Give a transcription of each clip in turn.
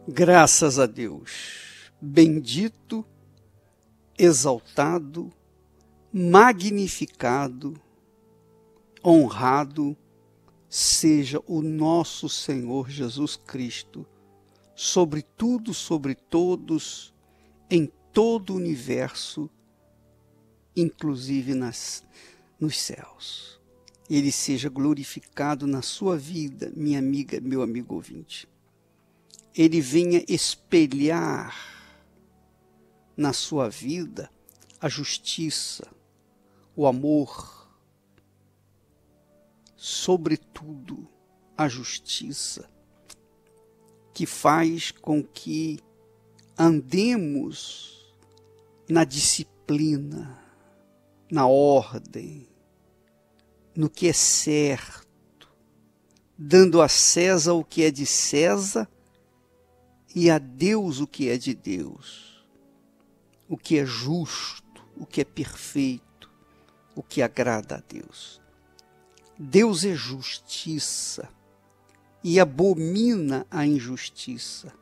Graças a Deus, bendito, exaltado, magnificado, honrado seja o nosso Senhor Jesus Cristo, sobre tudo, sobre todos, em todo o universo, inclusive nos céus. Ele seja glorificado na sua vida, minha amiga, meu amigo ouvinte. Ele venha espelhar na sua vida a justiça, o amor, sobretudo a justiça, que faz com que andemos na disciplina, na ordem, no que é certo, dando a César o que é de César e a Deus o que é de Deus, o que é justo, o que é perfeito, o que agrada a Deus. Deus é justiça e abomina a injustiça.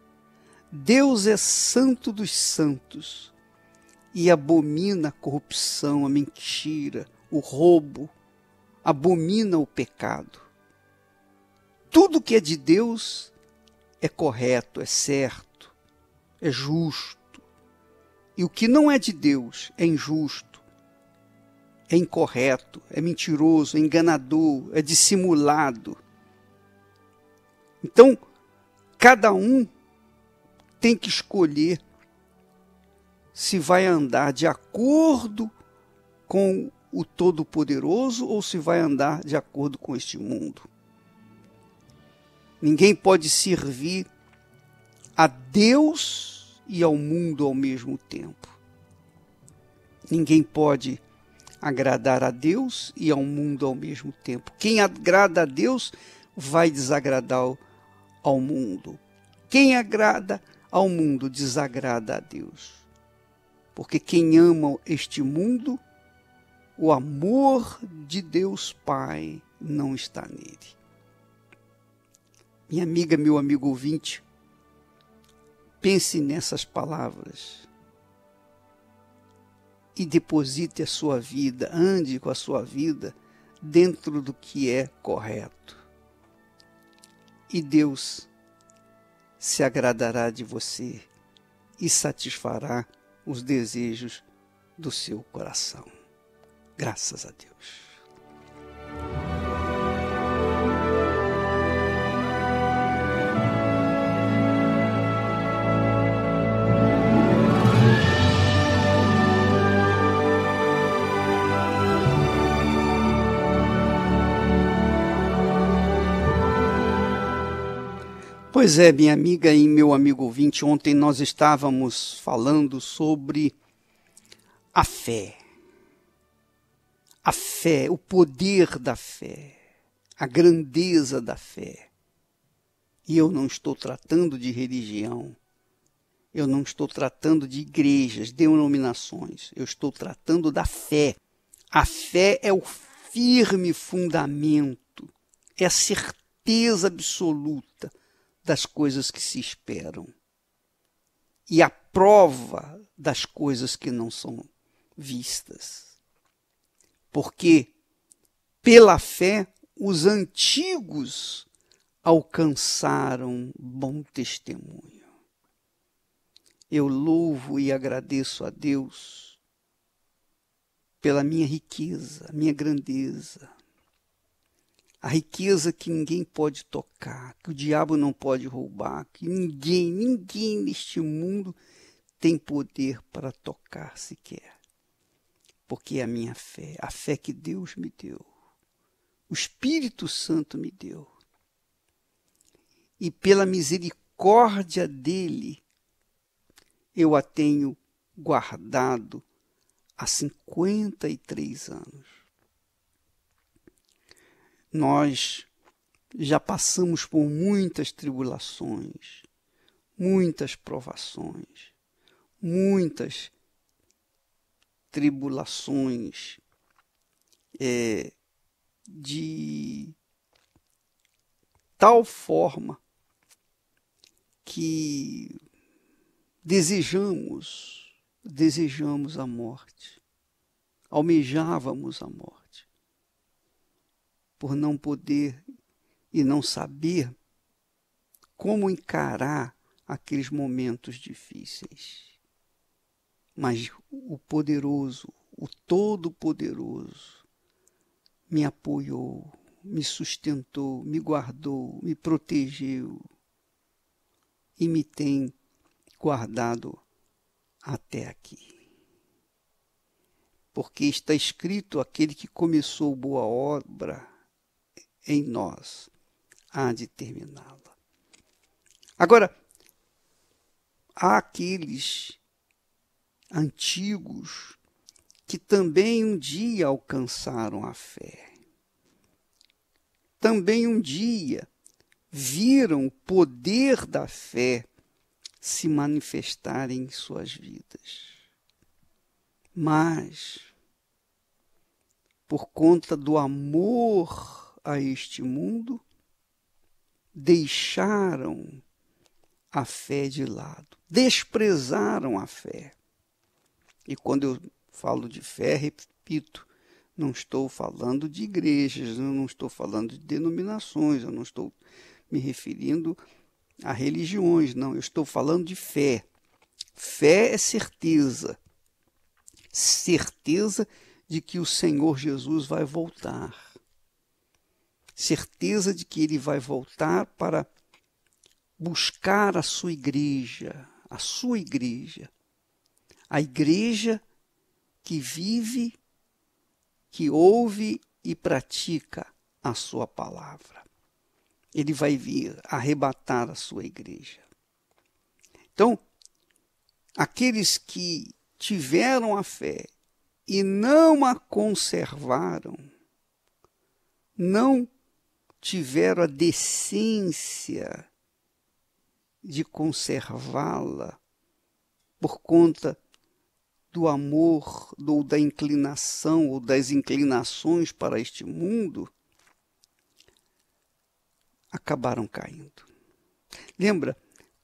Deus é santo dos santos e abomina a corrupção, a mentira, o roubo, abomina o pecado. Tudo que é de Deus é correto, é certo, é justo. E o que não é de Deus é injusto, é incorreto, é mentiroso, é enganador, é dissimulado. Então, cada um tem que escolher se vai andar de acordo com o Todo-Poderoso ou se vai andar de acordo com este mundo. Ninguém pode servir a Deus e ao mundo ao mesmo tempo. Ninguém pode agradar a Deus e ao mundo ao mesmo tempo. Quem agrada a Deus vai desagradar ao mundo. Quem agrada ao mundo desagrada a Deus. Porque quem ama este mundo, o amor de Deus Pai não está nele. Minha amiga, meu amigo ouvinte, pense nessas palavras e deposite a sua vida, ande com a sua vida dentro do que é correto. E Deus se agradará de você e satisfará os desejos do seu coração. Graças a Deus. Pois é, minha amiga e meu amigo ouvinte, ontem nós estávamos falando sobre a fé. A fé, o poder da fé, a grandeza da fé. E eu não estou tratando de religião, eu não estou tratando de igrejas, denominações, eu estou tratando da fé. A fé é o firme fundamento, é a certeza absoluta das coisas que se esperam e a prova das coisas que não são vistas. Porque pela fé os antigos alcançaram bom testemunho. Eu louvo e agradeço a Deus pela minha riqueza, minha grandeza. A riqueza que ninguém pode tocar, que o diabo não pode roubar, que ninguém neste mundo tem poder para tocar sequer. Porque é a minha fé, a fé que Deus me deu, o Espírito Santo me deu. E pela misericórdia dele, eu a tenho guardado há 53 anos. Nós já passamos por muitas tribulações, muitas provações, muitas tribulações de tal forma que desejamos a morte, almejávamos a morte, por não poder e não saber como encarar aqueles momentos difíceis. Mas o poderoso, o Todo-Poderoso, me apoiou, me sustentou, me guardou, me protegeu e me tem guardado até aqui. Porque está escrito: aquele que começou boa obra em nós há de terminá-la. Agora, há aqueles antigos que também um dia alcançaram a fé. Também um dia viram o poder da fé se manifestar em suas vidas. Mas, por conta do amor a este mundo, deixaram a fé de lado, desprezaram a fé. E quando eu falo de fé, repito, não estou falando de igrejas, eu não estou falando de denominações, eu não estou me referindo a religiões, não, eu estou falando de fé. Fé é certeza, certeza de que o Senhor Jesus vai voltar, certeza de que Ele vai voltar para buscar a sua igreja, a igreja que vive, que ouve e pratica a sua palavra. Ele vai vir arrebatar a sua igreja. Então, aqueles que tiveram a fé e não a conservaram, não tiveram a decência de conservá-la por conta do amor, ou da inclinação, ou das inclinações para este mundo, acabaram caindo. Lembra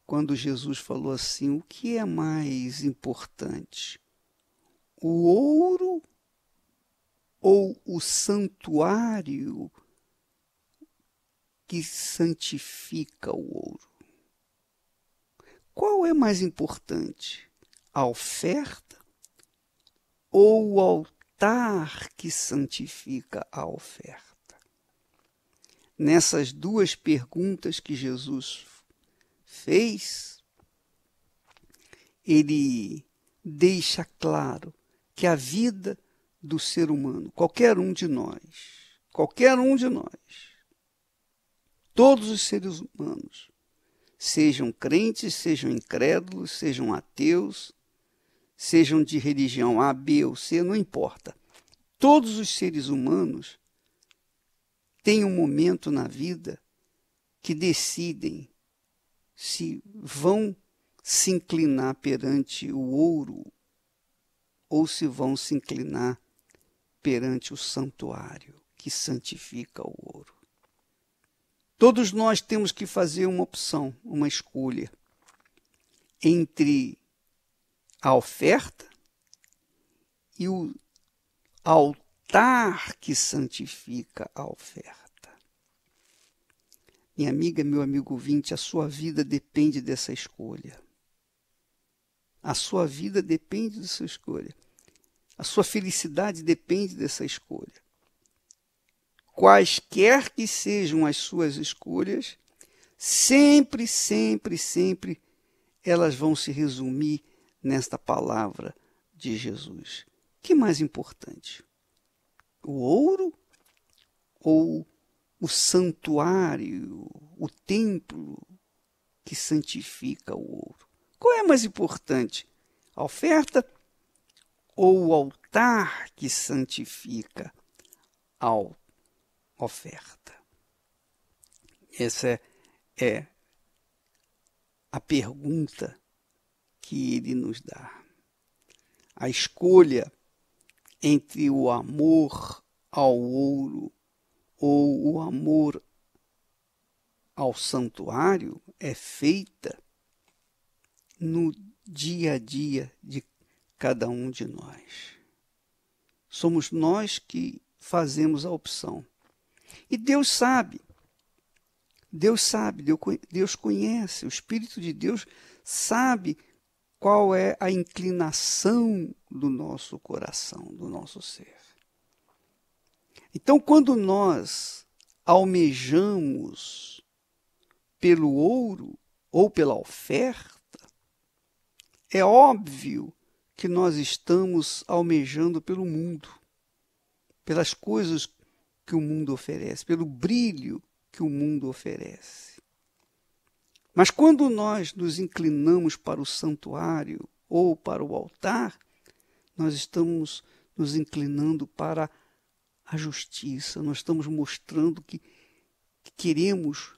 quando Jesus falou assim: o que é mais importante? O ouro ou o santuário que santifica o ouro? Qual é mais importante? A oferta ou o altar que santifica a oferta? Nessas duas perguntas que Jesus fez, ele deixa claro que a vida do ser humano, qualquer um de nós, todos os seres humanos, sejam crentes, sejam incrédulos, sejam ateus, sejam de religião A, B ou C, não importa. Todos os seres humanos têm um momento na vida que decidem se vão se inclinar perante o ouro ou se vão se inclinar perante o santuário que santifica o ouro. Todos nós temos que fazer uma opção, uma escolha entre a oferta e o altar que santifica a oferta. Minha amiga, meu amigo ouvinte, a sua vida depende dessa escolha. A sua vida depende dessa escolha. A sua felicidade depende dessa escolha. Quaisquer que sejam as suas escolhas, sempre elas vão se resumir nesta palavra de Jesus. O que é mais importante? O ouro ou o santuário, o templo que santifica o ouro? Qual é mais importante? A oferta ou o altar que santifica a oferta? Essa é a pergunta que ele nos dá. A escolha entre o amor ao ouro ou o amor ao santuário é feita no dia a dia de cada um de nós. Somos nós que fazemos a opção. E Deus sabe, Deus conhece, o Espírito de Deus sabe qual é a inclinação do nosso coração, do nosso ser. Então, quando nós almejamos pelo ouro ou pela oferta, é óbvio que nós estamos almejando pelo mundo, pelas coisas que o mundo oferece, pelo brilho que o mundo oferece. Mas quando nós nos inclinamos para o santuário ou para o altar, nós estamos nos inclinando para a justiça, nós estamos mostrando que queremos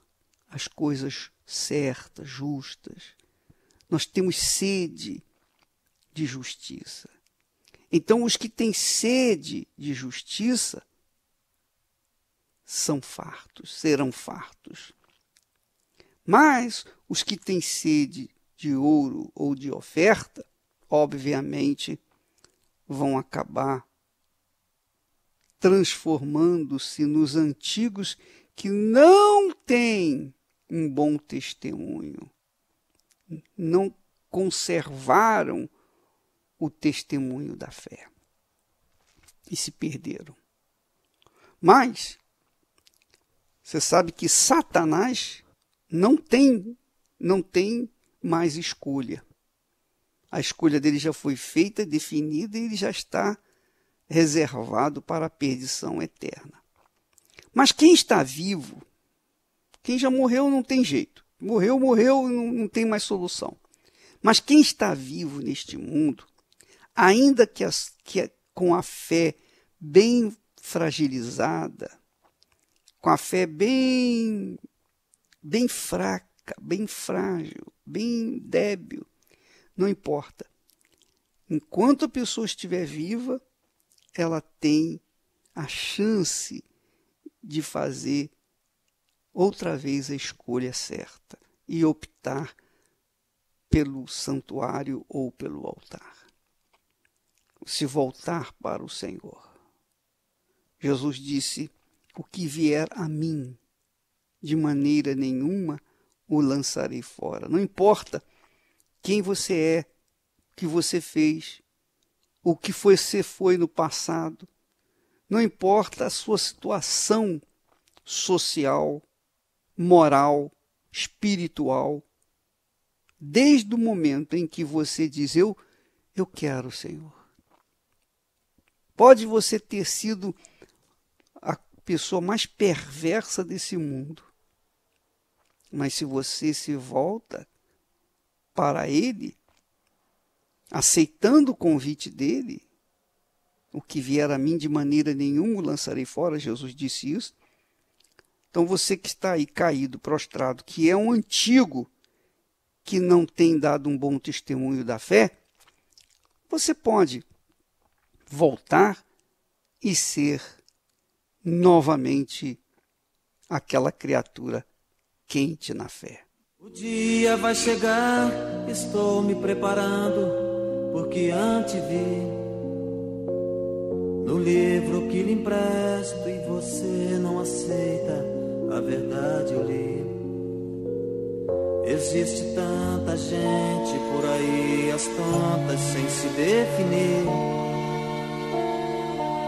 as coisas certas, justas. Nós temos sede de justiça. Então, os que têm sede de justiça são fartos, serão fartos. Mas os que têm sede de ouro ou de oferta, obviamente, vão acabar transformando-se nos antigos que não têm um bom testemunho, não conservaram o testemunho da fé e se perderam. Mas você sabe que Satanás não tem mais escolha. A escolha dele já foi feita, definida, e ele já está reservado para a perdição eterna. Mas quem está vivo, quem já morreu não tem jeito. Morreu, não tem mais solução. Mas quem está vivo neste mundo, ainda que com a fé bem fragilizada, com a fé bem fraca, bem frágil, bem débil, não importa. Enquanto a pessoa estiver viva, ela tem a chance de fazer outra vez a escolha certa e optar pelo santuário ou pelo altar. Se voltar para o Senhor. Jesus disse: o que vier a mim, de maneira nenhuma o lançarei fora. Não importa quem você é, o que você fez, o que você foi no passado. Não importa a sua situação social, moral, espiritual. Desde o momento em que você diz, eu quero, Senhor. Pode você ter sido a pessoa mais perversa desse mundo, mas se você se volta para Ele, aceitando o convite dEle, o que vier a mim de maneira nenhuma o lançarei fora, Jesus disse isso. Então você que está aí caído, prostrado, que é um antigo, que não tem dado um bom testemunho da fé, você pode voltar e ser novamente aquela criatura quente na fé. O dia vai chegar, estou me preparando, porque antes vi no livro que lhe empresto e você não aceita, a verdade eu li. Existe tanta gente por aí, as tontas sem se definir.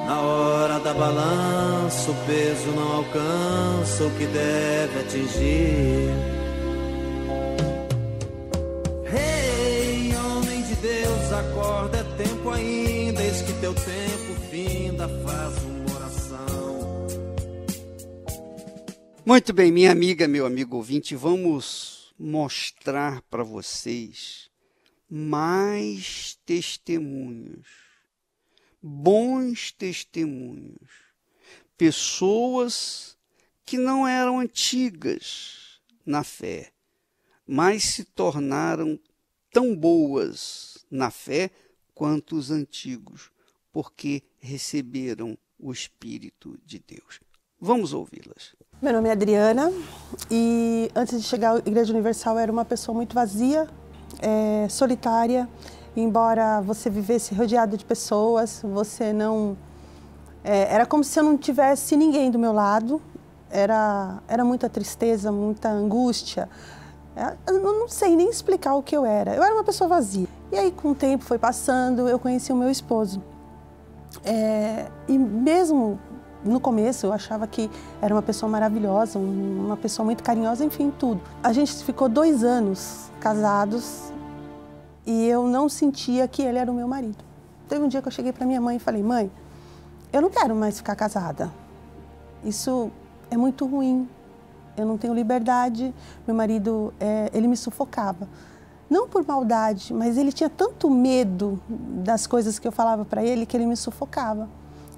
Na hora da balança, o peso não alcança o que deve atingir. Hey, homem de Deus, acorda, é tempo ainda, eis que teu tempo finda, faz uma oração. Muito bem, minha amiga, meu amigo ouvinte, vamos mostrar para vocês mais testemunhos, bons testemunhos, pessoas que não eram antigas na fé, mas se tornaram tão boas na fé quanto os antigos, porque receberam o Espírito de Deus. Vamos ouvi-las. Meu nome é Adriana e antes de chegar à Igreja Universal eu era uma pessoa muito vazia, solitária, embora você vivesse rodeado de pessoas, você não... era como se eu não tivesse ninguém do meu lado, era muita tristeza, muita angústia. Eu não sei nem explicar o que eu era uma pessoa vazia. E aí, com o tempo foi passando, eu conheci o meu esposo. E mesmo no começo eu achava que era uma pessoa maravilhosa, uma pessoa muito carinhosa, enfim, tudo. A gente ficou 2 anos casados e eu não sentia que ele era o meu marido. Teve um dia que eu cheguei para minha mãe e falei: mãe, eu não quero mais ficar casada. Isso é muito ruim. Eu não tenho liberdade. Meu marido, ele me sufocava. Não por maldade, mas ele tinha tanto medo das coisas que eu falava para ele que ele me sufocava.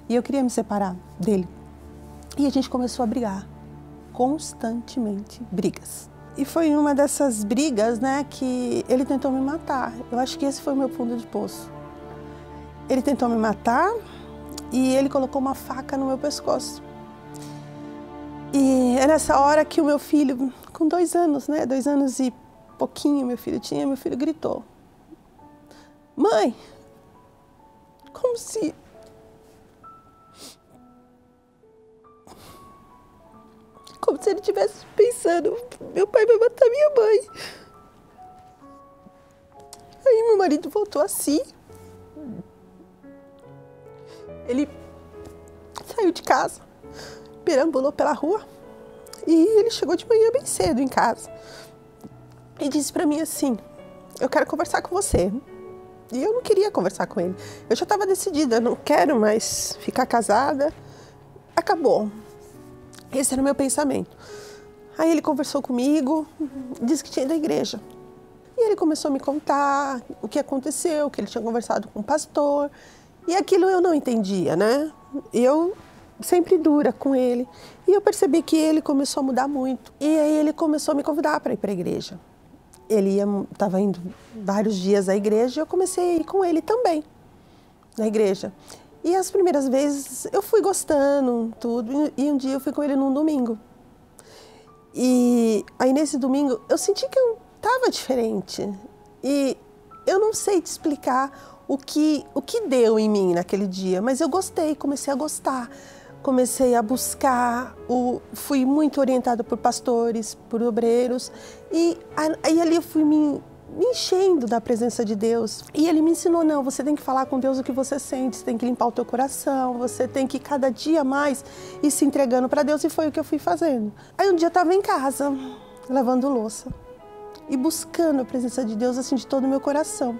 E eu queria me separar dele. E a gente começou a brigar. Constantemente brigas. E foi uma dessas brigas, né, que ele tentou me matar. Eu acho que esse foi o meu fundo de poço. Ele tentou me matar e ele colocou uma faca no meu pescoço. E é nessa hora que o meu filho, com 2 anos, né, 2 anos e pouquinho meu filho gritou: mãe, como se ele estivesse pensando: meu pai vai matar minha mãe. Aí meu marido voltou a si. Ele saiu de casa, perambulou pela rua e ele chegou de manhã bem cedo em casa e disse para mim assim: eu quero conversar com você. E eu não queria conversar com ele. Eu já estava decidida, não quero mais ficar casada. Acabou. Esse era o meu pensamento. Aí ele conversou comigo, disse que tinha ido à igreja. E ele começou a me contar o que aconteceu, que ele tinha conversado com o pastor. E aquilo eu não entendia, né? Eu sempre dura com ele. E eu percebi que ele começou a mudar muito. E aí ele começou a me convidar para ir para a igreja. Ele estava indo vários dias à igreja e eu comecei a ir com ele também na igreja. E as primeiras vezes eu fui gostando, tudo, e um dia eu fui com ele num domingo. E aí nesse domingo eu senti que eu estava diferente. E eu não sei te explicar o que deu em mim naquele dia, mas eu gostei, comecei a gostar. Comecei a buscar, fui muito orientada por pastores, por obreiros. E aí ali eu fui me enchendo da presença de Deus. E ele me ensinou: não, você tem que falar com Deus o que você sente, você tem que limpar o teu coração, você tem que cada dia mais ir se entregando para Deus. E foi o que eu fui fazendo. Aí um dia eu estava em casa, lavando louça e buscando a presença de Deus assim de todo o meu coração.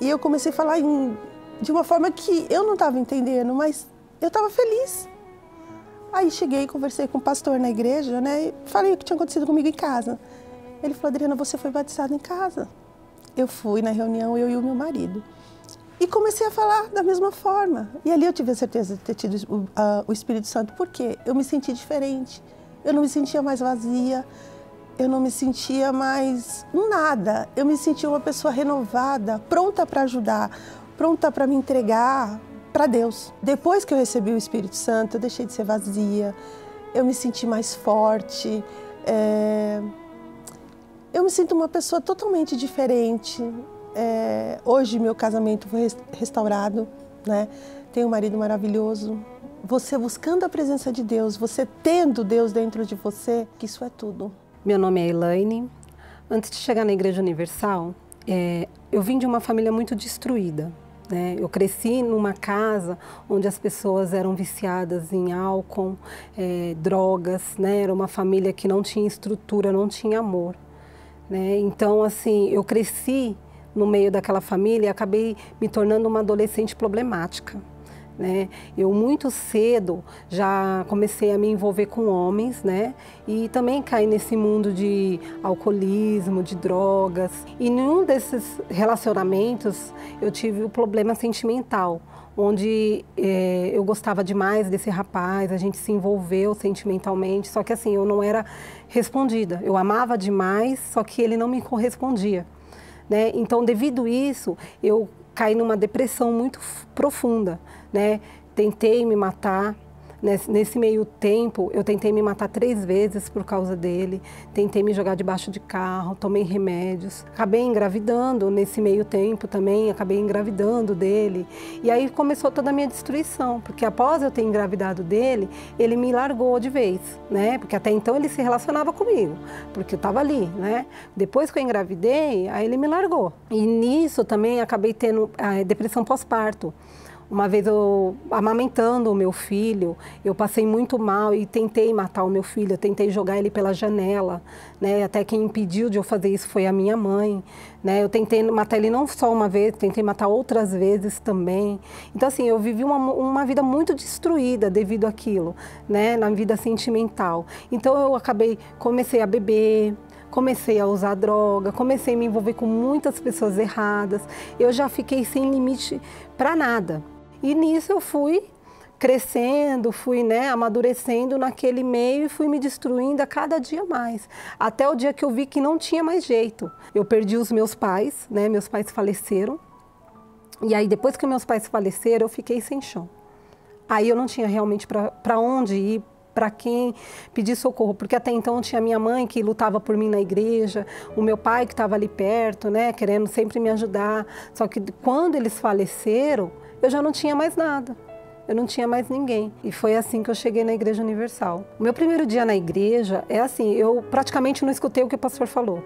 E eu comecei a falar de uma forma que eu não estava entendendo, mas eu estava feliz. Aí cheguei e conversei com o pastor na igreja, né? E falei o que tinha acontecido comigo em casa. Ele falou: Adriana, você foi batizada em casa. Eu fui na reunião, eu e o meu marido. E comecei a falar da mesma forma. E ali eu tive a certeza de ter tido o Espírito Santo, porque eu me senti diferente. Eu não me sentia mais vazia, eu não me sentia mais nada. Eu me sentia uma pessoa renovada, pronta para ajudar, pronta para me entregar para Deus. Depois que eu recebi o Espírito Santo, eu deixei de ser vazia, eu me senti mais forte, eu me sinto uma pessoa totalmente diferente. Hoje meu casamento foi restaurado, né? Tenho um marido maravilhoso. Você buscando a presença de Deus, você tendo Deus dentro de você, que isso é tudo. Meu nome é Elaine. Antes de chegar na Igreja Universal, eu vim de uma família muito destruída. Eu cresci numa casa onde as pessoas eram viciadas em álcool, drogas, era uma família que não tinha estrutura, não tinha amor. Então, assim, eu cresci no meio daquela família e acabei me tornando uma adolescente problemática. Eu muito cedo já comecei a me envolver com homens, e também caí nesse mundo de alcoolismo, de drogas. E nenhum desses relacionamentos eu tive o problema sentimental, onde eu gostava demais desse rapaz, a gente se envolveu sentimentalmente, só que assim, eu não era respondida. Eu amava demais, só que ele não me correspondia. Então, devido a isso, eu caí numa depressão muito profunda. Tentei me matar, Nesse meio tempo, eu tentei me matar 3 vezes por causa dele, tentei me jogar debaixo de carro, tomei remédios, acabei engravidando nesse meio tempo também, acabei engravidando dele. E aí começou toda a minha destruição, porque após eu ter engravidado dele, ele me largou de vez, né? Porque até então ele se relacionava comigo, porque eu estava ali, né? Depois que eu engravidei, aí ele me largou. E nisso também acabei tendo a depressão pós-parto. Uma vez eu, amamentando o meu filho, eu passei muito mal e tentei matar o meu filho, eu tentei jogar ele pela janela, né? Até quem impediu de eu fazer isso foi a minha mãe, né? Eu tentei matar ele não só uma vez, tentei matar outras vezes também. Então, assim, eu vivi uma vida muito destruída devido àquilo, né? Na vida sentimental. Então, eu comecei a beber, comecei a usar droga, comecei a me envolver com muitas pessoas erradas. Eu já fiquei sem limite para nada. E nisso eu fui crescendo, fui, né, amadurecendo naquele meio e fui me destruindo a cada dia mais. Até o dia que eu vi que não tinha mais jeito. Eu perdi os meus pais, né, meus pais faleceram. E aí depois que meus pais faleceram, eu fiquei sem chão. Aí eu não tinha realmente para onde ir, para quem pedir socorro, porque até então tinha minha mãe que lutava por mim na igreja, o meu pai que estava ali perto, né, querendo sempre me ajudar. Só que quando eles faleceram, eu já não tinha mais nada. Eu não tinha mais ninguém. E foi assim que eu cheguei na Igreja Universal. O meu primeiro dia na igreja é assim, eu praticamente não escutei o que o pastor falou.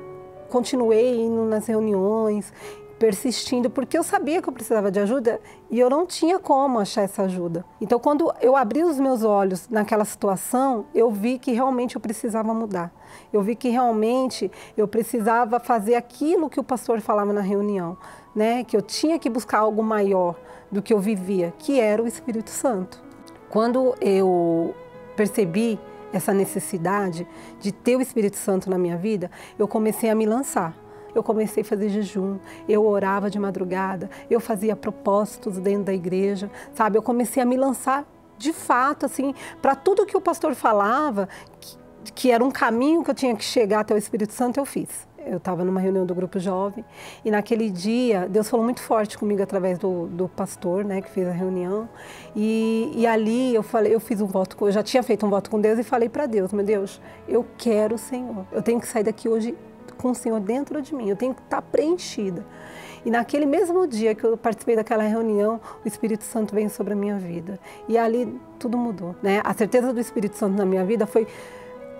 Continuei indo nas reuniões, persistindo, porque eu sabia que eu precisava de ajuda e eu não tinha como achar essa ajuda. Então, quando eu abri os meus olhos naquela situação, eu vi que realmente eu precisava mudar. Eu vi que realmente eu precisava fazer aquilo que o pastor falava na reunião, né? Que eu tinha que buscar algo maior do que eu vivia, que era o Espírito Santo. Quando eu percebi essa necessidade de ter o Espírito Santo na minha vida, eu comecei a me lançar. Eu comecei a fazer jejum, eu orava de madrugada, eu fazia propósitos dentro da igreja, sabe? Eu comecei a me lançar de fato, assim, para tudo que o pastor falava, que era um caminho que eu tinha que chegar até o Espírito Santo, eu fiz. Eu estava numa reunião do grupo jovem e naquele dia Deus falou muito forte comigo através do pastor, né, que fez a reunião. E ali eu fiz um voto, eu já tinha feito um voto com Deus e falei para Deus, meu Deus, eu quero o Senhor. Eu tenho que sair daqui hoje com o Senhor dentro de mim, eu tenho que estar preenchida. E naquele mesmo dia que eu participei daquela reunião, o Espírito Santo veio sobre a minha vida. E ali tudo mudou, né? A certeza do Espírito Santo na minha vida foi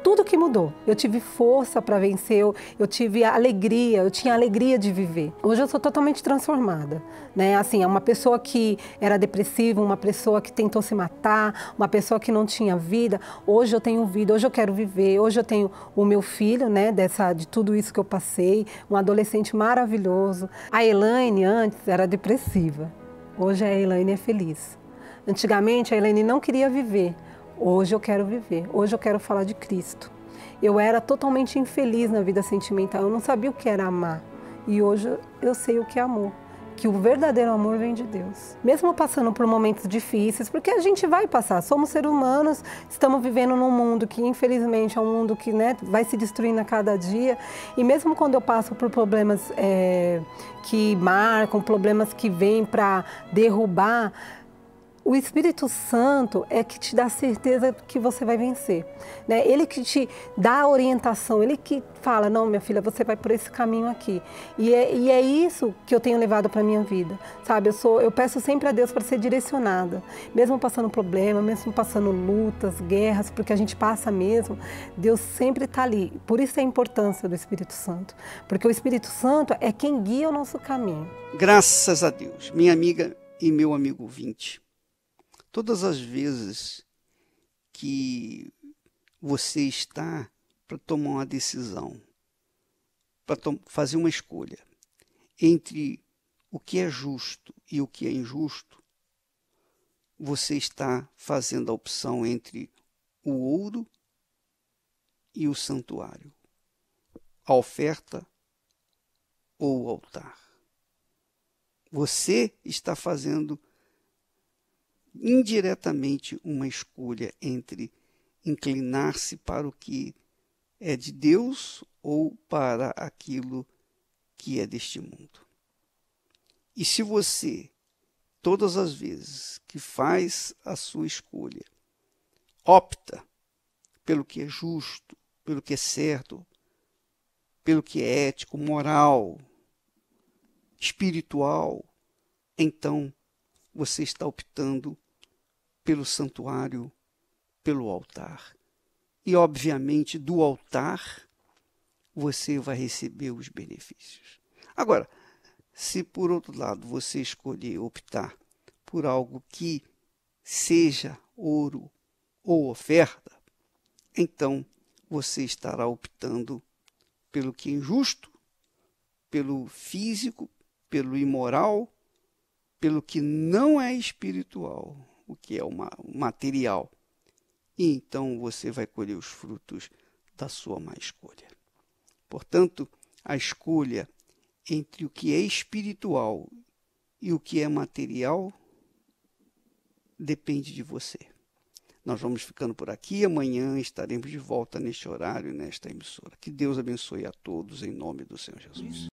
tudo que mudou. Eu tive força para vencer, eu tive alegria, eu tinha alegria de viver. Hoje eu sou totalmente transformada, né? Assim, é uma pessoa que era depressiva, uma pessoa que tentou se matar, uma pessoa que não tinha vida. Hoje eu tenho vida, hoje eu quero viver, hoje eu tenho o meu filho, né? De tudo isso que eu passei, um adolescente maravilhoso. A Elaine antes era depressiva, hoje a Elaine é feliz. Antigamente a Elaine não queria viver. Hoje eu quero viver, hoje eu quero falar de Cristo. Eu era totalmente infeliz na vida sentimental, eu não sabia o que era amar. E hoje eu sei o que é amor, que o verdadeiro amor vem de Deus. Mesmo passando por momentos difíceis, porque a gente vai passar, somos seres humanos, estamos vivendo num mundo que infelizmente é um mundo que, né, vai se destruindo a cada dia. E mesmo quando eu passo por problemas que marcam, problemas que vêm para derrubar, o Espírito Santo é que te dá certeza que você vai vencer, né? Ele que te dá a orientação, ele que fala, não, minha filha, você vai por esse caminho aqui. E é isso que eu tenho levado para a minha vida, sabe? Eu peço sempre a Deus para ser direcionada, mesmo passando problema, mesmo passando lutas, guerras, porque a gente passa mesmo, Deus sempre está ali. Por isso a importância do Espírito Santo, porque o Espírito Santo é quem guia o nosso caminho. Graças a Deus, minha amiga e meu amigo ouvinte. Todas as vezes que você está para tomar uma decisão, para fazer uma escolha entre o que é justo e o que é injusto, você está fazendo a opção entre o ouro e o santuário, a oferta ou o altar. Você está fazendo indiretamente uma escolha entre inclinar-se para o que é de Deus ou para aquilo que é deste mundo. E se você, todas as vezes que faz a sua escolha, opta pelo que é justo, pelo que é certo, pelo que é ético, moral, espiritual, então você está optando pelo santuário, pelo altar. E, obviamente, do altar você vai receber os benefícios. Agora, se por outro lado você escolher optar por algo que seja ouro ou oferta, então você estará optando pelo que é injusto, pelo físico, pelo imoral, pelo que não é espiritual, o que é o material. E então você vai colher os frutos da sua má escolha. Portanto, a escolha entre o que é espiritual e o que é material depende de você. Nós vamos ficando por aqui. Amanhã estaremos de volta neste horário, nesta emissora. Que Deus abençoe a todos em nome do Senhor Jesus.